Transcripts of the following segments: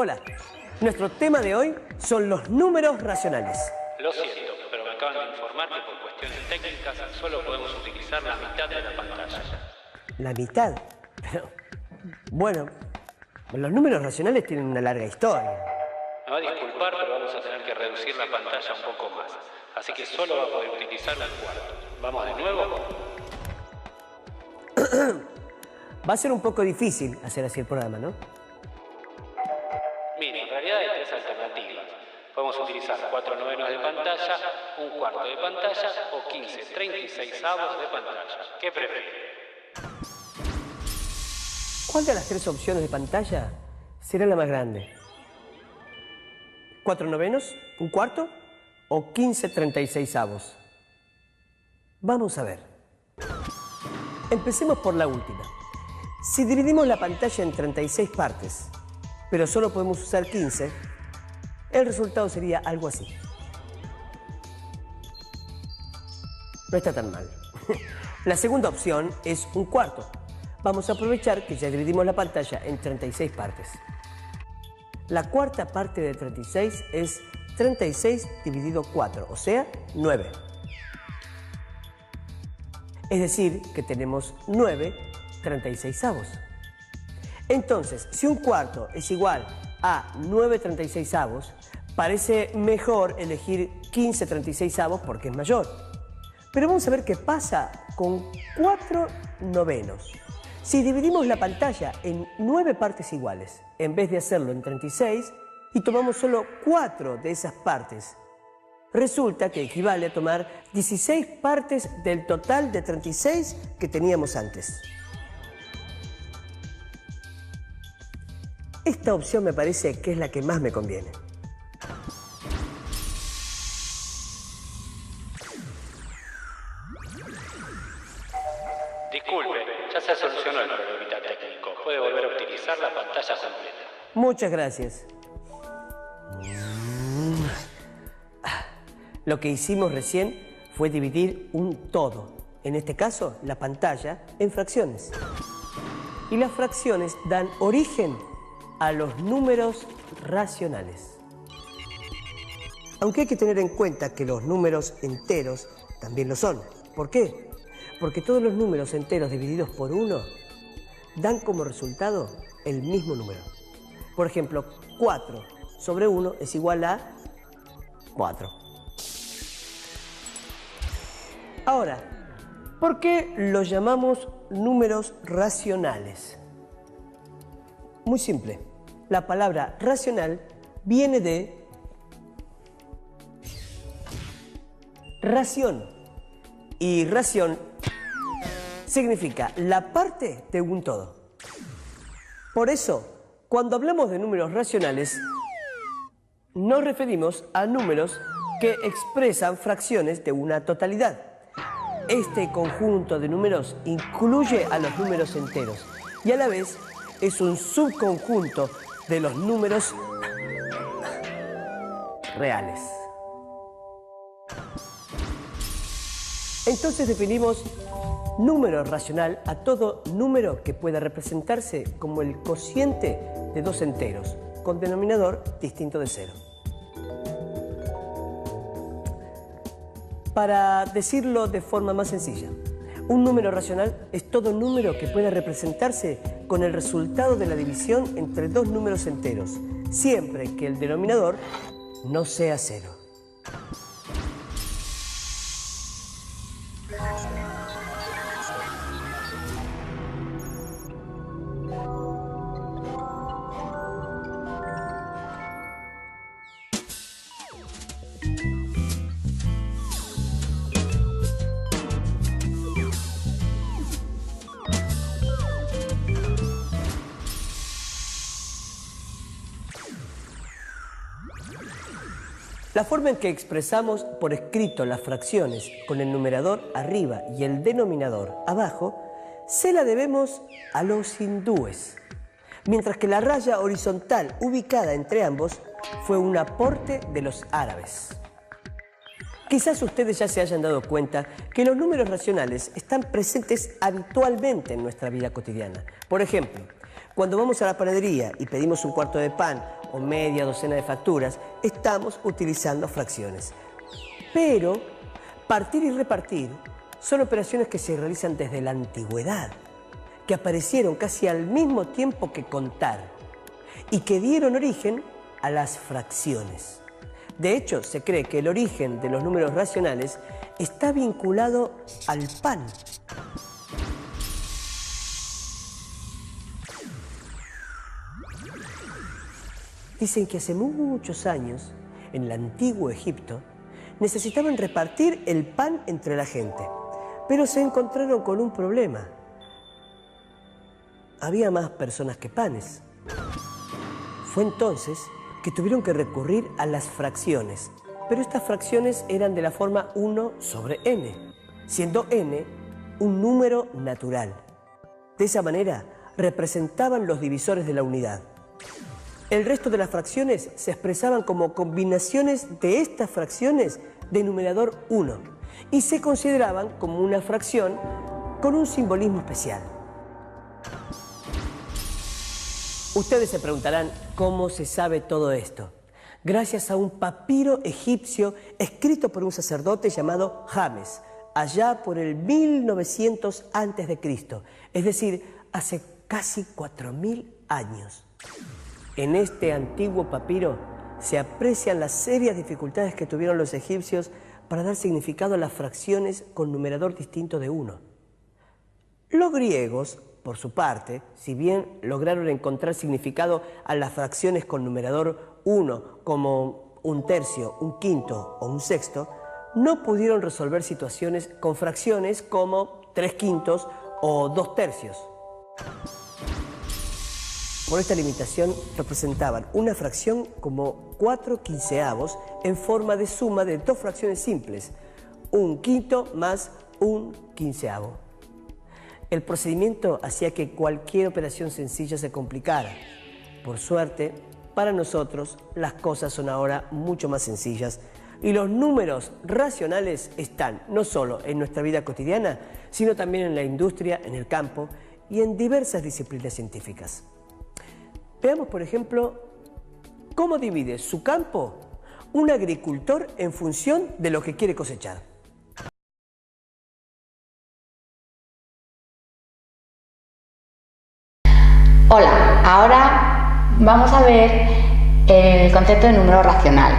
Hola, nuestro tema de hoy son los números racionales. Lo siento, pero me acaban de informar que por cuestiones técnicas solo podemos utilizar la mitad de la pantalla. ¿La mitad? Pero, bueno, los números racionales tienen una larga historia. Me va a disculpar, pero vamos a tener que reducir la pantalla un poco más. Así que solo va a poder utilizar un cuarto. ¿Vamos de nuevo? Va a ser un poco difícil hacer así el programa, ¿no? Mire, en realidad hay tres alternativas. Podemos utilizar 4/9 de pantalla, un cuarto de pantalla o 15/36 de pantalla. ¿Qué prefiere? ¿Cuál de las tres opciones de pantalla será la más grande? ¿4/9, un cuarto o 15/36? Vamos a ver. Empecemos por la última. Si dividimos la pantalla en 36 partes, pero solo podemos usar 15, el resultado sería algo así. No está tan mal. La segunda opción es un cuarto. Vamos a aprovechar que ya dividimos la pantalla en 36 partes. La cuarta parte de 36 es 36 dividido 4, o sea, 9. Es decir, que tenemos 9/36. Entonces, si un cuarto es igual a 9/36, parece mejor elegir 15/36 porque es mayor. Pero vamos a ver qué pasa con 4/9. Si dividimos la pantalla en 9 partes iguales, en vez de hacerlo en 36, y tomamos solo 4 de esas partes, resulta que equivale a tomar 16 partes del total de 36 que teníamos antes. Esta opción me parece que es la que más me conviene. Disculpe, ya se solucionó el problemita técnico. Puede volver a utilizar la pantalla completa. Muchas gracias. Lo que hicimos recién fue dividir un todo, en este caso la pantalla, en fracciones. Y las fracciones dan origen a los números racionales. Aunque hay que tener en cuenta que los números enteros también lo son. ¿Por qué? Porque todos los números enteros divididos por 1 dan como resultado el mismo número. Por ejemplo, 4/1 es igual a 4. Ahora, ¿por qué los llamamos números racionales? Muy simple. La palabra racional viene de ración. Y ración significa la parte de un todo. Por eso, cuando hablamos de números racionales, nos referimos a números que expresan fracciones de una totalidad. Este conjunto de números incluye a los números enteros y a la vez es un subconjunto de los números reales. Entonces definimos número racional a todo número que pueda representarse como el cociente de dos enteros, con denominador distinto de 0. Para decirlo de forma más sencilla, un número racional es todo número que pueda representarse con el resultado de la división entre dos números enteros, siempre que el denominador no sea 0. La forma en que expresamos por escrito las fracciones con el numerador arriba y el denominador abajo se la debemos a los hindúes, mientras que la raya horizontal ubicada entre ambos fue un aporte de los árabes. Quizás ustedes ya se hayan dado cuenta que los números racionales están presentes habitualmente en nuestra vida cotidiana. Por ejemplo, Cuando vamos a la panadería y pedimos un cuarto de pan o media docena de facturas, estamos utilizando fracciones. Pero partir y repartir son operaciones que se realizan desde la antigüedad, que aparecieron casi al mismo tiempo que contar y que dieron origen a las fracciones. De hecho, se cree que el origen de los números racionales está vinculado al pan. Dicen que hace muchos años, en el antiguo Egipto, necesitaban repartir el pan entre la gente, pero se encontraron con un problema. Había más personas que panes. Fue entonces que tuvieron que recurrir a las fracciones, pero estas fracciones eran de la forma 1 sobre n, siendo n un número natural. De esa manera representaban los divisores de la unidad. El resto de las fracciones se expresaban como combinaciones de estas fracciones de numerador 1 y se consideraban como una fracción con un simbolismo especial. Ustedes se preguntarán cómo se sabe todo esto. Gracias a un papiro egipcio escrito por un sacerdote llamado James, allá por el 1900 a.C., es decir, hace casi 4000 años. En este antiguo papiro se aprecian las serias dificultades que tuvieron los egipcios para dar significado a las fracciones con numerador distinto de 1. Los griegos, por su parte, si bien lograron encontrar significado a las fracciones con numerador 1 como un tercio, un quinto o un sexto, no pudieron resolver situaciones con fracciones como 3 quintos o 2 tercios. Por esta limitación representaban una fracción como 4 quinceavos en forma de suma de dos fracciones simples, un quinto más un quinceavo. El procedimiento hacía que cualquier operación sencilla se complicara. Por suerte, para nosotros las cosas son ahora mucho más sencillas y los números racionales están no solo en nuestra vida cotidiana, sino también en la industria, en el campo y en diversas disciplinas científicas. Veamos, por ejemplo, cómo divide su campo un agricultor en función de lo que quiere cosechar. Hola, ahora vamos a ver el concepto de número racional.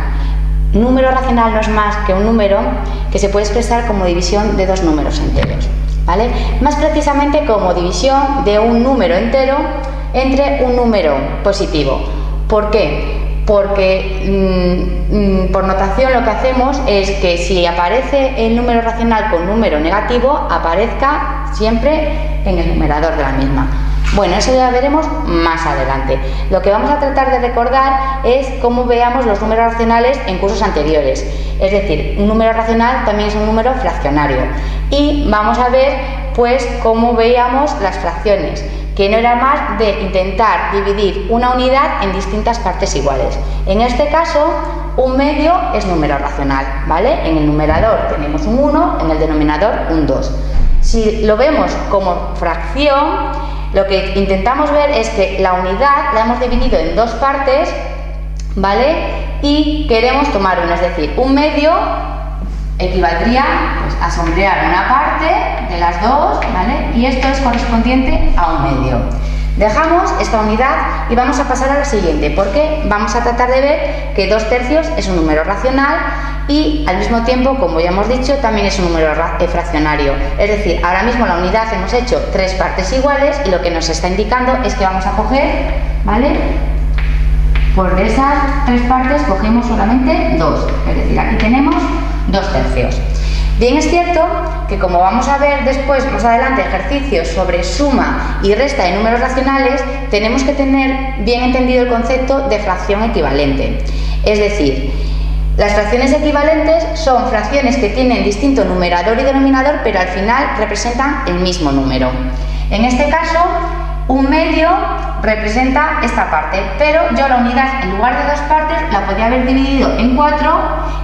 Número racional no es más que un número que se puede expresar como división de dos números enteros, ¿vale? Más precisamente como división de un número entero entre un número positivo. ¿Por qué? Porque por notación lo que hacemos es que si aparece el número racional con número negativo, aparezca siempre en el numerador de la misma. Bueno, eso ya veremos más adelante. Lo que vamos a tratar de recordar es cómo veamos los números racionales en cursos anteriores. Es decir, un número racional también es un número fraccionario. Y vamos a ver, pues, cómo veíamos las fracciones, que no era más de intentar dividir una unidad en distintas partes iguales. En este caso, un medio es número racional, ¿vale? En el numerador tenemos un 1, en el denominador un 2. Si lo vemos como fracción, lo que intentamos ver es que la unidad la hemos dividido en dos partes, ¿vale? Y queremos tomar una, es decir, un medio equivaldría, pues, a sombrear una parte de las dos, ¿vale? Y esto es correspondiente a un medio. Dejamos esta unidad y vamos a pasar a la siguiente, porque vamos a tratar de ver que 2 tercios es un número racional y al mismo tiempo, como ya hemos dicho, también es un número fraccionario. Es decir, ahora mismo la unidad hemos hecho 3 partes iguales y lo que nos está indicando es que vamos a coger, ¿vale? Por esas 3 partes cogemos solamente 2, es decir, aquí tenemos 2 tercios. Bien, es cierto que, como vamos a ver después, más adelante, ejercicios sobre suma y resta de números racionales, tenemos que tener bien entendido el concepto de fracción equivalente. Es decir, las fracciones equivalentes son fracciones que tienen distinto numerador y denominador, pero al final representan el mismo número. En este caso, un medio representa esta parte, pero yo la unidad, en lugar de 2 partes, la podía haber dividido en 4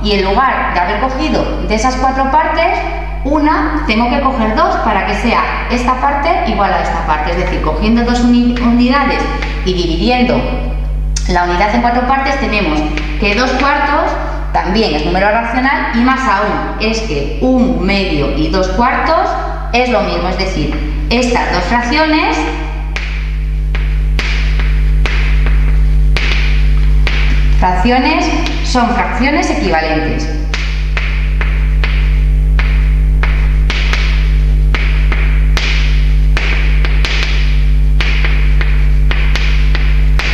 y en lugar de haber cogido de esas 4 partes, una tengo que coger 2 para que sea esta parte igual a esta parte, es decir, cogiendo 2 unidades y dividiendo la unidad en 4 partes, tenemos que 2 cuartos también es número racional y más aún es que 1 medio y 2 cuartos es lo mismo, es decir, estas dos fracciones son fracciones equivalentes.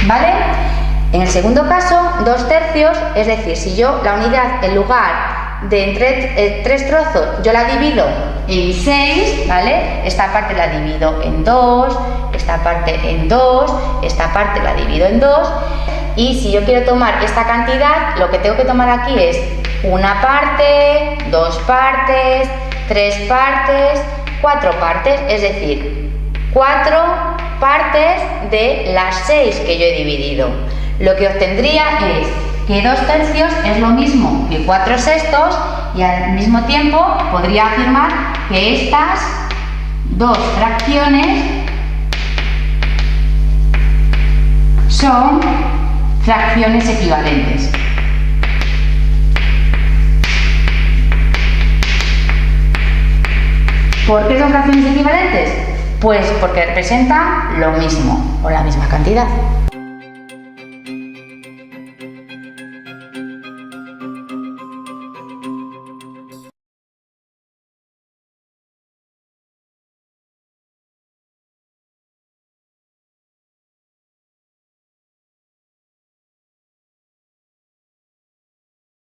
¿Vale? En el segundo caso, 2 tercios, es decir, si yo la unidad en lugar de 3 trozos, yo la divido en 6, ¿vale? Esta parte la divido en 2, esta parte en 2, esta parte la divido en 2, y si yo quiero tomar esta cantidad, lo que tengo que tomar aquí es una parte, 2 partes, 3 partes, 4 partes, es decir, 4 partes de las 6 que yo he dividido. Lo que obtendría es que 2 tercios es lo mismo que 4 sextos y al mismo tiempo podría afirmar que estas dos fracciones son fracciones equivalentes. ¿Por qué son fracciones equivalentes? Pues porque representan lo mismo o la misma cantidad.